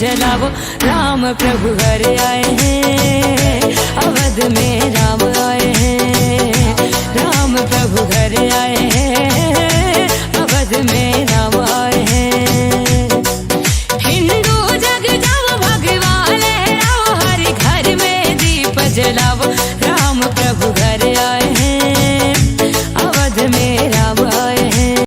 जलाओ, राम प्रभु घर आए हैं, अवध में राम आए हैं, राम प्रभु घर आए हैं, अवध में राम आए हैं। हिंदू जग जाओ, भगवान लहराओ, हर घर में दीप जलाओ,